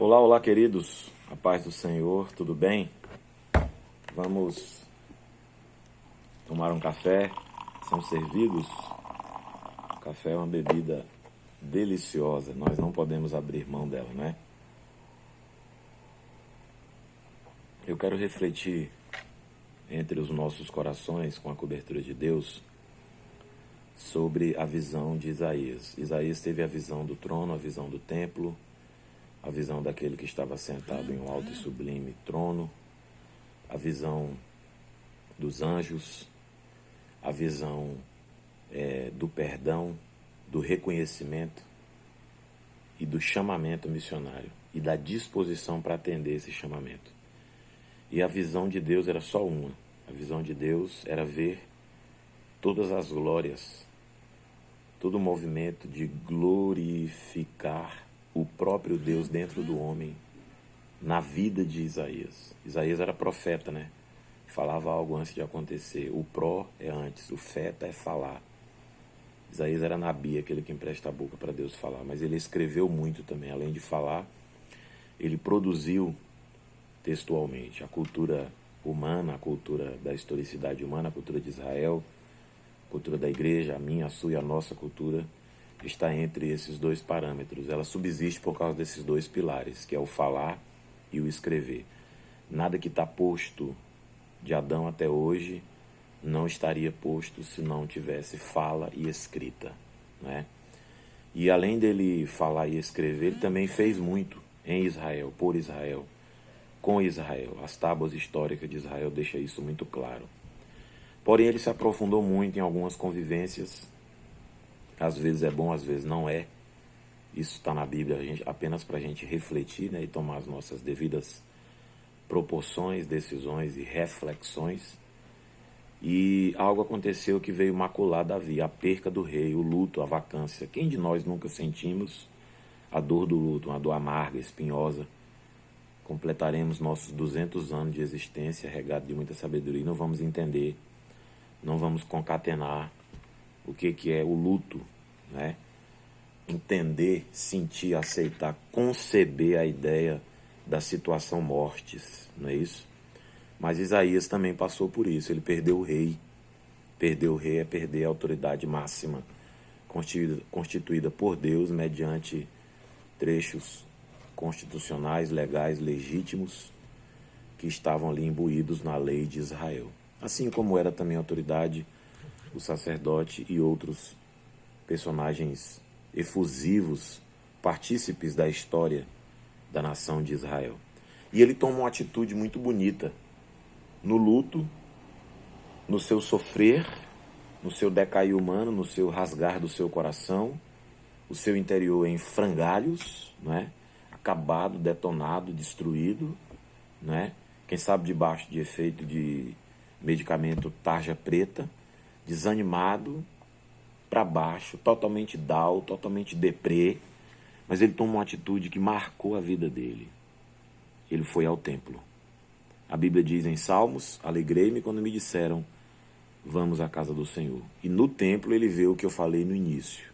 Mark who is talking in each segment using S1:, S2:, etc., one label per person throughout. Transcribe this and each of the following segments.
S1: Olá, olá, queridos. A paz do Senhor, tudo bem? Vamos tomar um café. São servidos. O café é uma bebida deliciosa. Nós não podemos abrir mão dela, não é? Eu quero refletir entre os nossos corações, com a cobertura de Deus, sobre a visão de Isaías. Isaías teve a visão do trono, a visão do templo, a visão daquele que estava sentado em um alto e sublime trono, a visão dos anjos, a visão do perdão, do reconhecimento e do chamamento missionário e da disposição para atender esse chamamento. E a visão de Deus era só uma. A visão de Deus era ver todas as glórias, todo o movimento de glorificar o próprio Deus dentro do homem, na vida de Isaías. Isaías era profeta, né? Falava algo antes de acontecer. O pró é antes, o feta é falar. Isaías era nabi, aquele que empresta a boca para Deus falar. Mas ele escreveu muito também. Além de falar, ele produziu textualmente a cultura humana, a cultura da historicidade humana, a cultura de Israel, a cultura da igreja, a minha, a sua e a nossa cultura, está entre esses dois parâmetros. Ela subsiste por causa desses dois pilares, que é o falar e o escrever. Nada que está posto de Adão até hoje não estaria posto se não tivesse fala e escrita, né? E além dele falar e escrever, ele também fez muito em Israel, por Israel, com Israel. As tábuas históricas de Israel deixam isso muito claro. Porém, ele se aprofundou muito em algumas convivências. Às vezes é bom, às vezes não é. Isso está na Bíblia apenas para a gente refletir, né, e tomar as nossas devidas proporções, decisões e reflexões. E algo aconteceu que veio macular Davi, a perca do rei, o luto, a vacância. Quem de nós nunca sentimos a dor do luto, uma dor amarga, espinhosa? Completaremos nossos 200 anos de existência regado de muita sabedoria e não vamos entender, não vamos concatenar o que é o luto, né? Entender, sentir, aceitar, conceber a ideia da situação mortis, não é isso? Mas Isaías também passou por isso, ele perdeu o rei. Perder o rei é perder a autoridade máxima constituída por Deus mediante trechos constitucionais, legais, legítimos, que estavam ali imbuídos na lei de Israel. Assim como era também a autoridade, o sacerdote e outros personagens efusivos, partícipes da história da nação de Israel. E ele toma uma atitude muito bonita no luto, no seu sofrer, no seu decair humano, no seu rasgar do seu coração, o seu interior em frangalhos, né? Acabado, detonado, destruído, né? Quem sabe debaixo de efeito de medicamento tarja preta, desanimado, para baixo, totalmente down, totalmente deprê, mas ele tomou uma atitude que marcou a vida dele. Ele foi ao templo. A Bíblia diz em Salmos: alegrei-me quando me disseram, vamos à casa do Senhor. E no templo ele vê o que eu falei no início.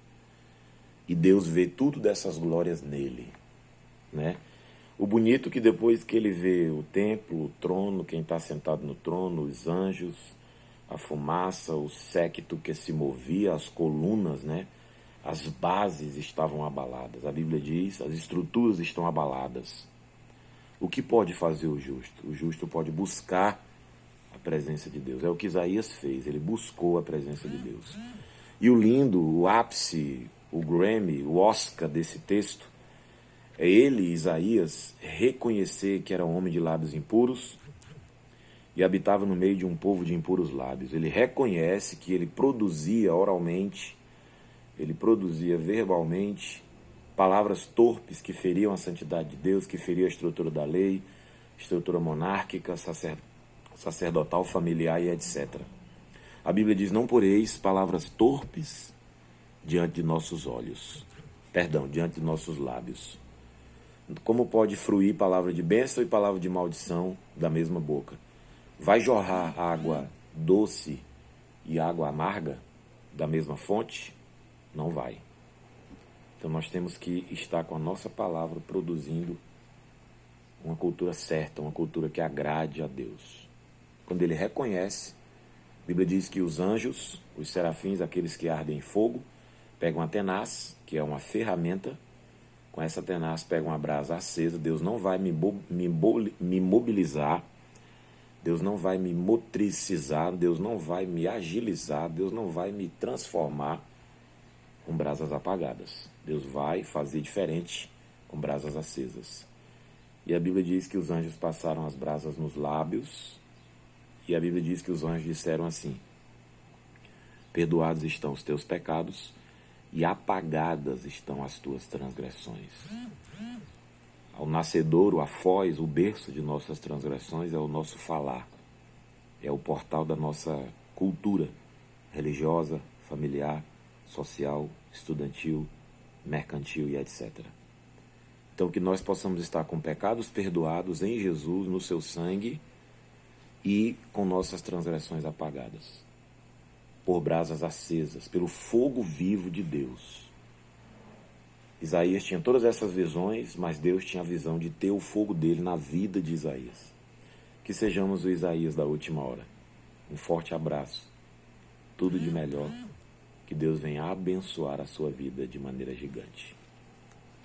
S1: E Deus vê tudo dessas glórias nele, né? O bonito é que depois que ele vê o templo, o trono, quem está sentado no trono, os anjos, a fumaça, o séquito que se movia, as colunas, né? As bases estavam abaladas. A Bíblia diz, as estruturas estão abaladas. O que pode fazer o justo? O justo pode buscar a presença de Deus. É o que Isaías fez, ele buscou a presença de Deus. E o lindo, o ápice, o Grammy, o Oscar desse texto, é ele, Isaías, reconhecer que era um homem de lábios impuros e habitava no meio de um povo de impuros lábios. Ele reconhece que ele produzia oralmente, ele produzia verbalmente palavras torpes que feriam a santidade de Deus, que feriam a estrutura da lei, estrutura monárquica, sacerdotal, familiar e etc. A Bíblia diz, não poreis palavras torpes diante de nossos olhos, diante de nossos lábios. Como pode fruir palavra de bênção e palavra de maldição da mesma boca? Vai jorrar água doce e água amarga da mesma fonte? Não vai. Então nós temos que estar com a nossa palavra produzindo uma cultura certa, uma cultura que agrade a Deus. Quando ele reconhece, a Bíblia diz que os anjos, os serafins, aqueles que ardem em fogo, pegam a tenaz, que é uma ferramenta, com essa tenaz pegam uma brasa acesa. Deus não vai me mobilizar, Deus não vai me motricizar, Deus não vai me agilizar, Deus não vai me transformar com brasas apagadas. Deus vai fazer diferente com brasas acesas. E a Bíblia diz que os anjos passaram as brasas nos lábios, e a Bíblia diz que os anjos disseram assim: perdoados estão os teus pecados e apagadas estão as tuas transgressões. Ao nascedouro, a foz, o berço de nossas transgressões é o nosso falar, é o portal da nossa cultura religiosa, familiar, social, estudantil, mercantil e etc. Então, que nós possamos estar com pecados perdoados em Jesus, no seu sangue, e com nossas transgressões apagadas, por brasas acesas, pelo fogo vivo de Deus. Isaías tinha todas essas visões, mas Deus tinha a visão de ter o fogo dele na vida de Isaías. Que sejamos o Isaías da última hora. Um forte abraço. Tudo de melhor. Que Deus venha abençoar a sua vida de maneira gigante.